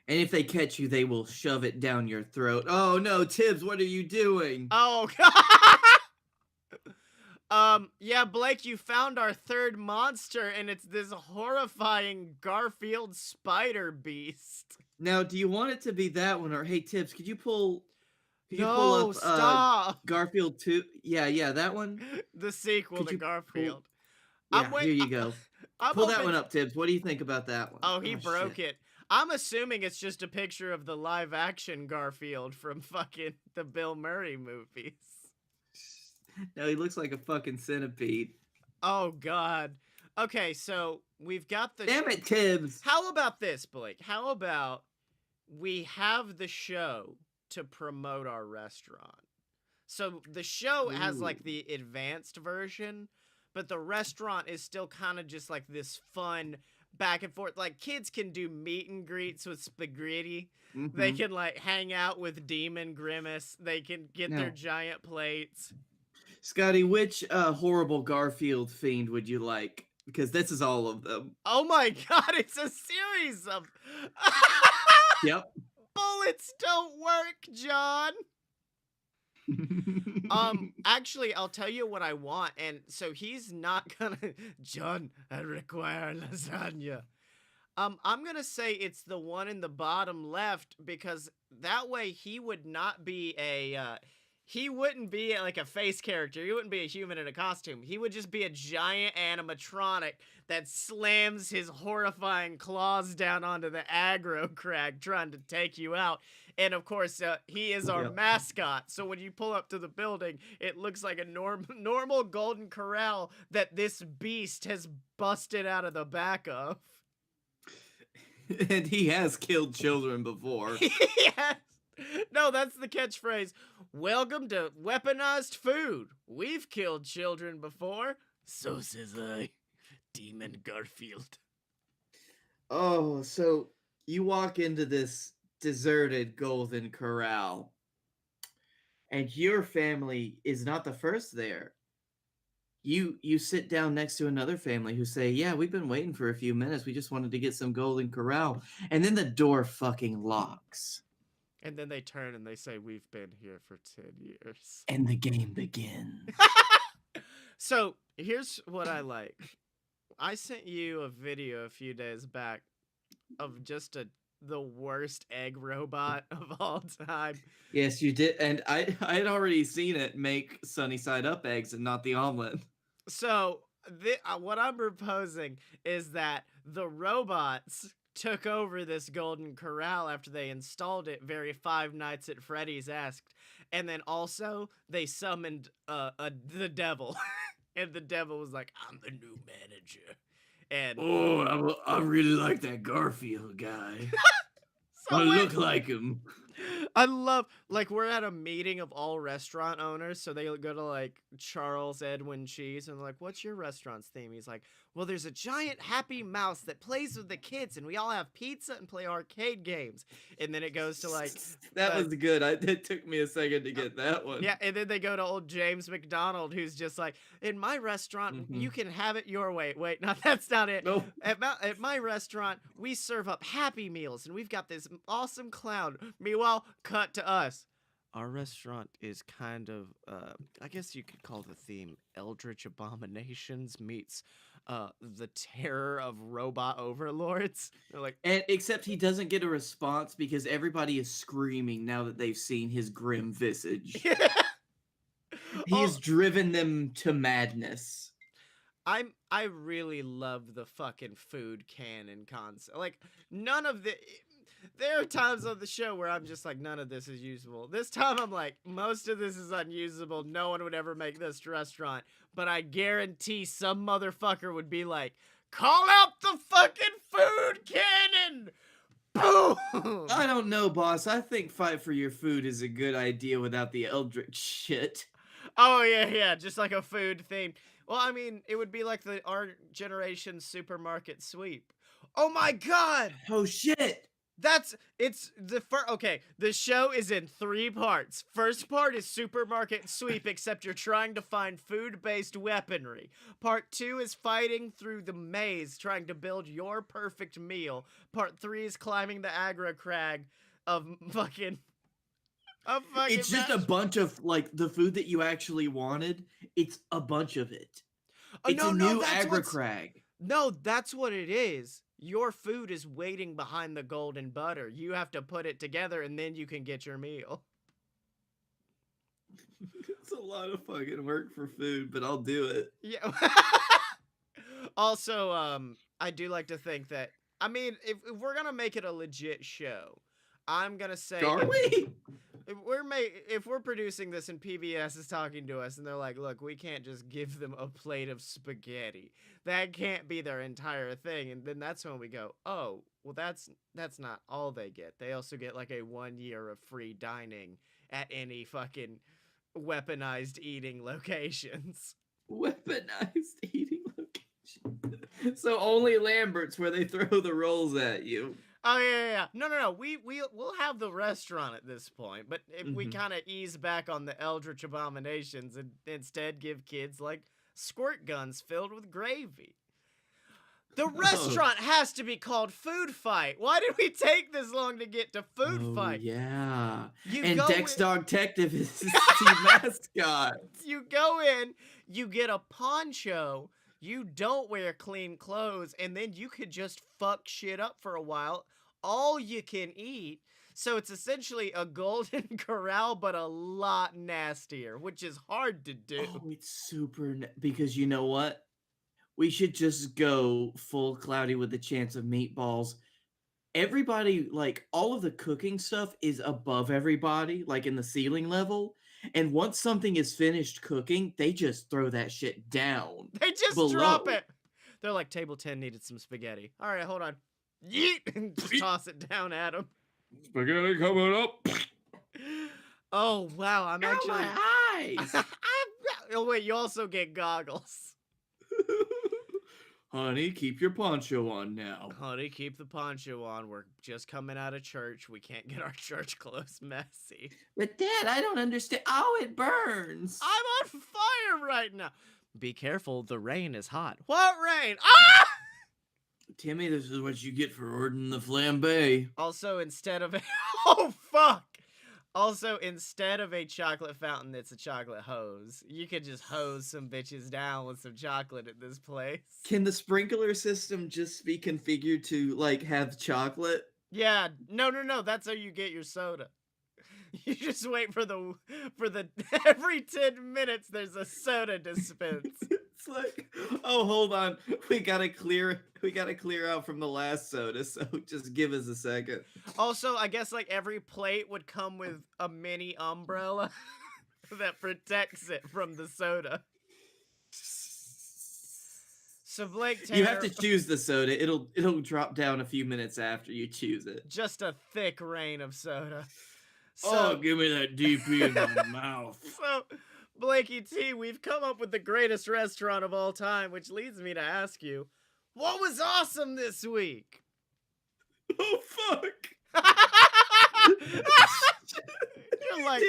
And if they catch you, they will shove it down your throat. Oh no, Tibbs, what are you doing? Oh god. Yeah, Blake, you found our third monster, and it's this horrifying Garfield spider beast. Now, do you want it to be that one, or hey, Tibbs, could you pull No, up stop. Garfield 2? Yeah, that one. The sequel Could to you pull- Garfield. Yeah, here you go. I'm Pull that hoping- one up, Tibbs. What do you think about that one? Oh, he broke it. I'm assuming it's just a picture of the live action Garfield from fucking the Bill Murray movies. No, he looks like a fucking centipede. Oh god. Okay, so we've got the. Damn it, Tibbs. How about this, Blake? How about we have the show to promote our restaurant? So the show has like the advanced version, but the restaurant is still kind of just like this fun back and forth. Like kids can do meet and greets with Spaghetti. They can like hang out with Demon Grimace. They can get their No. giant plates. Scotty, which horrible Garfield fiend would you like? Because this is all of them. Oh my god, it's a series of. Yep. Bullets don't work, John. Actually, I'll tell you what I want, and so he's not gonna. John, I require lasagna. I'm gonna say it's the one in the bottom left because that way he would not be a. He wouldn't be like a face character. He wouldn't be a human in a costume. He would just be a giant animatronic that slams his horrifying claws down onto the aggro crag trying to take you out. And of course, he is our mascot. So when you pull up to the building, it looks like a normal golden corral that this beast has busted out of the back of. And he has killed children before. Yes. No, that's the catchphrase. Welcome to weaponized food. We've killed children before. So says I, Demon Garfield. Oh, so you walk into this deserted golden corral, and your family is not the first there. You sit down next to another family who say, yeah, we've been waiting for a few minutes. We just wanted to get some golden corral. And then the door fucking locks. And then they turn and they say, we've been here for 10 years. And the game begins. So, here's what I like. I sent you a video a few days back of just the worst egg robot of all time. Yes, you did. And I had already seen it make sunny side up eggs and not the omelet. So, what I'm proposing is that the robots took over this Golden Corral after they installed it very Five Nights at Freddy's-esque. And then also, they summoned the devil. And the devil was like, I'm the new manager. And Oh, I really like that Garfield guy. so I wait, look like him. I love, like, we're at a meeting of all restaurant owners, so they go to, like, Charles Edwin Cheese, and they're like, what's your restaurant's theme? He's like, well, there's a giant happy mouse that plays with the kids, and we all have pizza and play arcade games. And then it goes to, like... That was good. It took me a second to get that one. Yeah, and then they go to old James McDonald, who's just like, in my restaurant, you can have it your way. Wait, no, that's not it. Nope. At my restaurant, we serve up Happy Meals, and we've got this awesome clown. Meanwhile, cut to us. Our restaurant is kind of, I guess you could call the theme Eldritch Abominations meets the terror of robot overlords. They're like, And except he doesn't get a response because everybody is screaming now that they've seen his grim visage. He has driven them to madness. I really love the fucking food canon concept. Like, none of the... There are times on the show where I'm just like, none of this is usable. This time I'm like, most of this is unusable. No one would ever make this restaurant. But I guarantee some motherfucker would be like, call out the fucking food cannon! Boom! I don't know, boss. I think fight for your food is a good idea without the eldritch shit. Oh, yeah, just like a food theme. Well, I mean, it would be like our generation's supermarket sweep. Oh my god! Oh shit! Okay, the show is in 3 parts. First part is supermarket sweep, except you're trying to find food-based weaponry. Part 2 is fighting through the maze, trying to build your perfect meal. Part 3 is climbing the aggro crag of fucking... It's just a bunch of, like, the food that you actually wanted. It's a bunch of it. It's a new agricrag. No, that's what it is. Your food is waiting behind the golden butter. You have to put it together, and then you can get your meal. It's a lot of fucking work for food, but I'll do it. Yeah. Also, I do like to think that, I mean, if we're gonna make it a legit show, I'm gonna say... Are we? If we're producing this and PBS is talking to us and they're like, look, we can't just give them a plate of spaghetti. That can't be their entire thing. And then that's when we go, oh, well, that's not all they get. They also get like a 1 year of free dining at any fucking weaponized eating locations. Weaponized eating location. So only Lambert's where they throw the rolls at you. Oh, yeah. No. We'll have the restaurant at this point, but if we kind of ease back on the Eldritch Abominations and instead give kids, like, squirt guns filled with gravy. The restaurant has to be called Food Fight. Why did we take this long to get to Food Fight? Yeah. You and go Dex in- Dog Detective is his team mascot. You go in, you get a poncho, you don't wear clean clothes, and then you could just fuck shit up for a while. All you can eat. So it's essentially a Golden Corral, but a lot nastier, which is hard to do. Oh, it's super... because you know what? We should just go full Cloudy with a Chance of Meatballs. Everybody, like, all of the cooking stuff is above everybody, like in the ceiling level. And once something is finished cooking, they just throw that shit down. They just below. drop it. They're like, table 10 needed some spaghetti. All right, hold on. Yeet! And just toss it down at them. Spaghetti coming up. Oh, wow. I'm Ow, actually... my eyes. Oh, wait, you also get goggles. Honey, keep your poncho on now. Honey, keep the poncho on. We're just coming out of church. We can't get our church clothes messy. But Dad, I don't understand. Oh, it burns. I'm on fire right now. Be careful, the rain is hot. What rain? Ah! Timmy, this is what you get for ordering the flambe. Also, instead of oh fuck. Also, instead of a chocolate fountain, it's a chocolate hose. You could just hose some bitches down with some chocolate at this place. Can the sprinkler system just be configured to, like, have chocolate? Yeah, no. That's how you get your soda. You just wait for the every 10 minutes there's a soda dispense. It's like, oh, hold on, we gotta clear out from the last soda, so just give us a second. Also, I guess like every plate would come with a mini umbrella that protects it from the soda. So Blake Tanner, You have to choose the soda. It'll drop down a few minutes after you choose it. just a thick rain of soda. Oh, give me that DP in my mouth. So, Blakey T, we've come up with the greatest restaurant of all time, which leads me to ask you, what was awesome this week? Oh, fuck. You're like,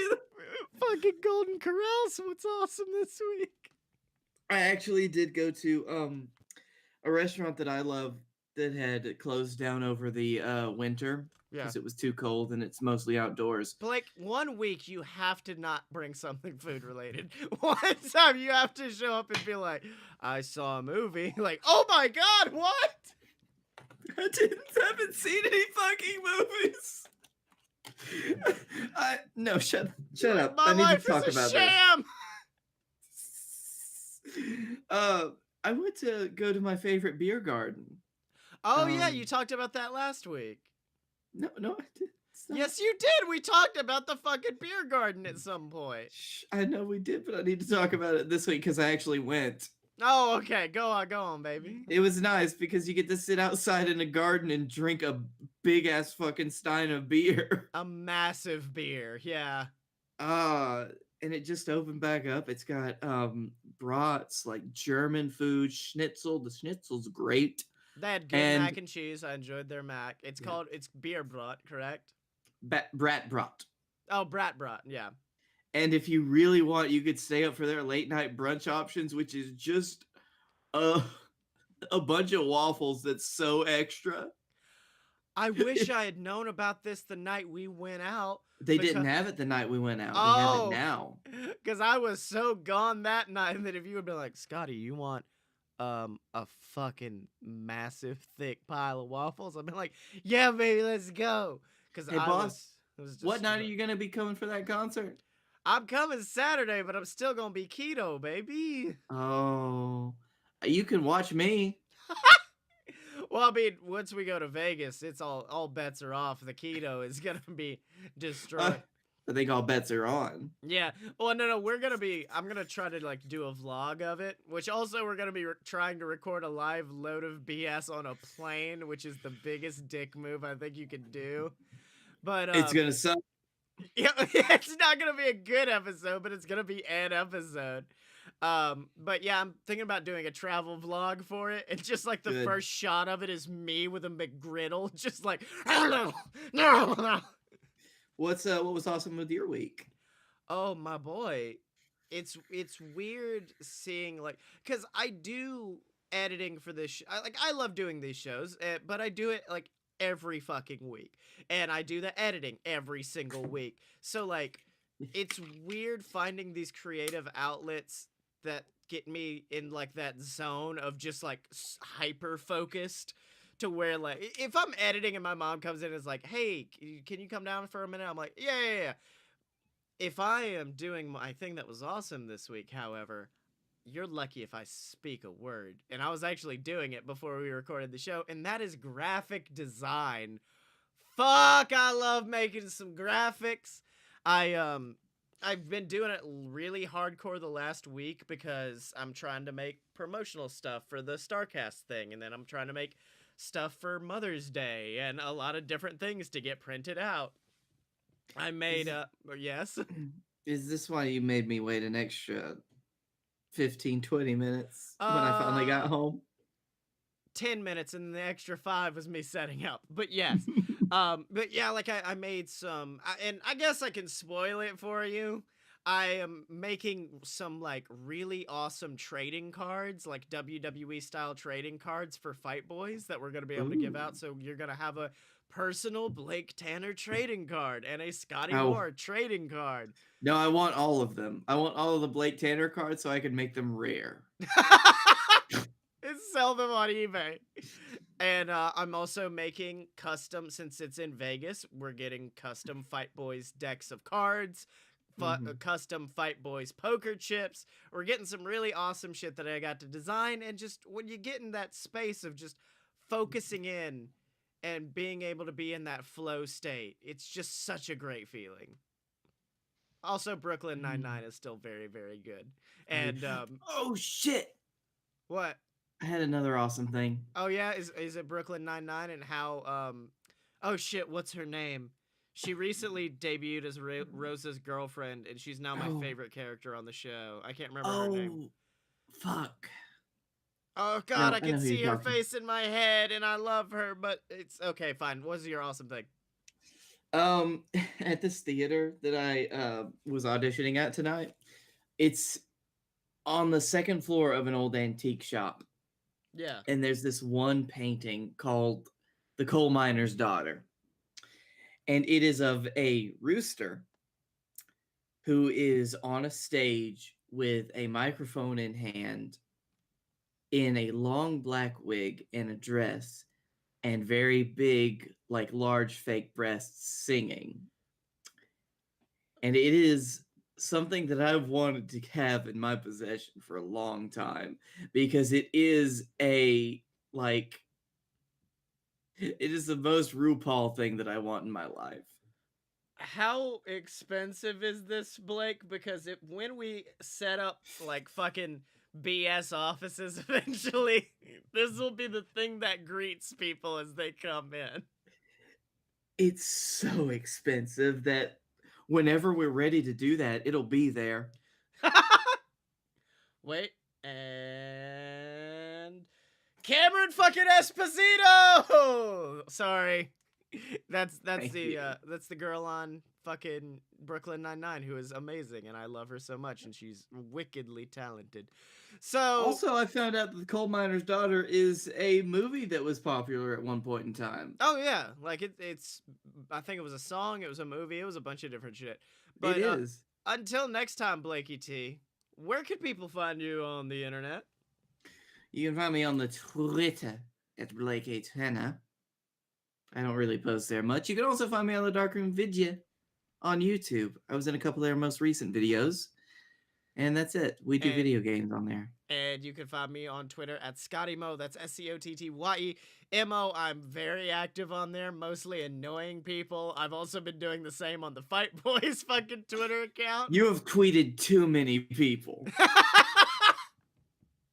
fucking Golden Corrals, what's awesome this week? I actually did go to a restaurant that I love that had closed down over the winter because it was too cold and it's mostly outdoors. Blake, 1 week you have to not bring something food related. One time you have to show up and be like, I saw a movie. Like, oh my god, what? I haven't seen any fucking movies. No, shut up. My I need life to talk is a about sham. this. I went to go to my favorite beer garden. Oh yeah, you talked about that last week. No, I didn't. Yes, you did. We talked about the fucking beer garden at some point. I know we did, but I need to talk about it this week because I actually went. Oh, okay. Go on, baby. It was nice because you get to sit outside in a garden and drink a big ass fucking stein of beer. A massive beer, yeah. And it just opened back up. It's got brats, like German food, schnitzel. The schnitzel's great. They had good mac and cheese. I enjoyed their mac. It's beer brat, correct? Brat brat. Oh, brat, yeah. And if you really want, you could stay up for their late night brunch options, which is just a bunch of waffles that's so extra. I wish I had known about this the night we went out. They didn't have it the night we went out. Oh, they have it now. Because I was so gone that night that if you would be like, Scotty, you want a fucking massive thick pile of waffles? I'd be like, yeah, baby, let's go. Because Hey, boss, what night are you gonna be coming for that concert? I'm coming Saturday, but I'm still gonna be keto, baby. Oh, you can watch me. Well, I mean, once we go to Vegas, it's all bets are off. The keto is gonna be destroyed. I think all bets are on. Yeah. Well, no, I'm gonna try to like do a vlog of it, which also we're gonna be trying to record a live load of BS on a plane, which is the biggest dick move I think you could do. But it's gonna suck. Yeah, it's not gonna be a good episode, but it's gonna be an episode. But yeah, I'm thinking about doing a travel vlog for it. And just like the first shot of it is me with a McGriddle, just like no. What was awesome with your week? Oh my boy, it's weird seeing like, cause I do editing for this. I love doing these shows, but I do it like every fucking week, and I do the editing every single week. So like, it's weird finding these creative outlets that get me in like that zone of just like hyper focused to where like if I'm editing and my mom comes in and is like, hey, can you come down for a minute? I'm like, yeah. If I am doing my thing that was awesome this week, however, you're lucky if I speak a word. And I was actually doing it before we recorded the show, and that is graphic design. Fuck, I love making some graphics. I've been doing it really hardcore the last week because I'm trying to make promotional stuff for the StarCast thing, and then I'm trying to make stuff for Mother's Day and a lot of different things to get printed out. I made yes. Is this why you made me wait an extra 15-20 minutes when I finally got home? 10 minutes, and the extra 5 was me setting up. But yes. But yeah, like I made some, and I guess I can spoil it for you. I am making some like really awesome trading cards, like WWE style trading cards for Fight Boys that we're going to be able to give out. So you're going to have a personal Blake Tanner trading card and a Scottye Moore trading card. No, I want all of them. I want all of the Blake Tanner cards so I can make them rare. And sell them on eBay. And I'm also making custom, since it's in Vegas, we're getting custom Fight Boys decks of cards custom Fight Boys poker chips. We're getting some really awesome shit that I got to design, and just when you get in that space of just focusing in and being able to be in that flow state, it's just such a great feeling. Also, Brooklyn Nine-Nine is still very, very good. And oh shit! what? I had another awesome thing. Oh yeah, is it Brooklyn Nine-Nine and how oh shit, what's her name? She recently debuted as Rosa's girlfriend, and she's now my favorite character on the show. I can't remember her name. Fuck. Oh god, No, I I know can who see you're her talking. face in my head, and I love her, but it's okay, fine. What's your awesome thing? At this theater that I was auditioning at tonight, it's on the second floor of an old antique shop, Yeah. and there's this one painting called "The Coal Miner's Daughter," and it is of a rooster who is on a stage with a microphone in hand, in a long black wig and a dress, and very big, like large fake breasts, singing. And it is something that I've wanted to have in my possession for a long time, because it is it is the most RuPaul thing that I want in my life. How expensive is this, Blake? Because when we set up like fucking BS offices eventually, this will be the thing that greets people as they come in. It's so expensive that whenever we're ready to do that, it'll be there. Wait, and Cameron fucking Esposito. Sorry, that's Thank you. that's the girl on fucking Brooklyn Nine-Nine who is amazing, and I love her so much, and she's wickedly talented. So Also, I found out that The Coal Miner's Daughter is a movie that was popular at one point in time. oh yeah, like it's I think it was a song, it was a movie, it was a bunch of different shit. But It is. until next time, Blakey T, where can people find you on the internet? You can find me on the Twitter at Blake A. Tanner. I don't really post there much. You can also find me on the Darkroom Vidya on YouTube. I was in a couple of their most recent videos. And that's it. We do And- video games on there. And you can find me on Twitter at ScottyMo. That's SCOTTYEMO. I'm very active on there, mostly annoying people. I've also been doing the same on the Fight Boys fucking Twitter account. You have tweeted too many people.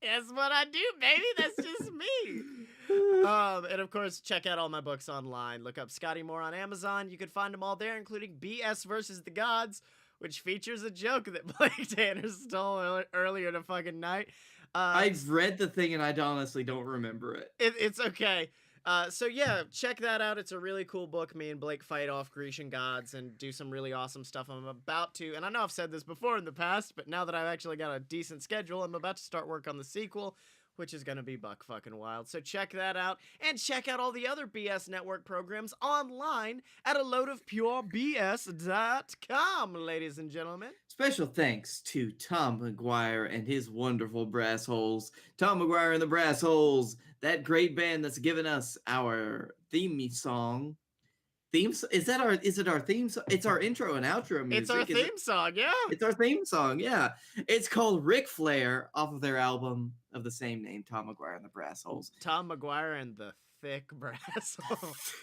That's what I do, baby. That's just me. And of course, check out all my books online. Look up Scottye Moore on Amazon. You can find them all there, including BS versus the Gods, which features a joke that Blake Tanner stole earlier the fucking night. I've read the thing and I honestly don't remember it. It's okay. So yeah, check that out. It's a really cool book. Me and Blake fight off Grecian gods and do some really awesome stuff. I'm about to, and I know I've said this before in the past, but now that I've actually got a decent schedule, I'm about to start work on the sequel, which is going to be buck fucking wild. So check that out, and check out all the other BS Network programs online at aloadofpurebs.com, ladies and gentlemen. Special thanks to Tom McGuire and his wonderful Brass Holes. Tom McGuire and the Brass Holes, that great band that's given us our theme song. Is it our theme song? It's our intro and outro music. It's our theme song, yeah. It's our theme song, yeah. It's called Ric Flair off of their album of the same name, Tom McGuire and the Brass Holes. Tom McGuire and the Thicc Brass Holes.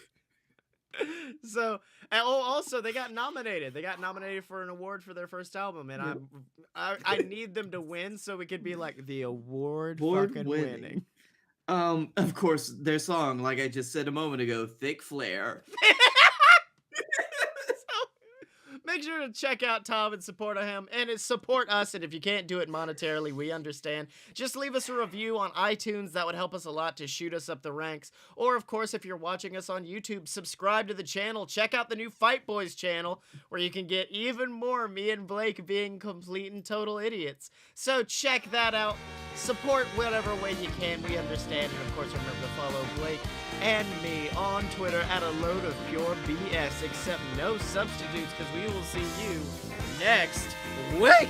So, also they got nominated. They got nominated for an award for their first album, and I need them to win so we could be like the award fucking winning. Of course, their song, like I just said a moment ago, Thick Flair. Make sure to check out Tom and support him, and support us. And if you can't do it monetarily, we understand. Just leave us a review on iTunes. That would help us a lot to shoot us up the ranks. Or, of course, if you're watching us on YouTube, subscribe to the channel. Check out the new Fight Boys channel, where you can get even more me and Blake being complete and total idiots. So check that out. Support whatever way you can. We understand. And, of course, remember to follow Blake and me on Twitter at @AloadOfPureBS, except no substitutes, because we will see you next week.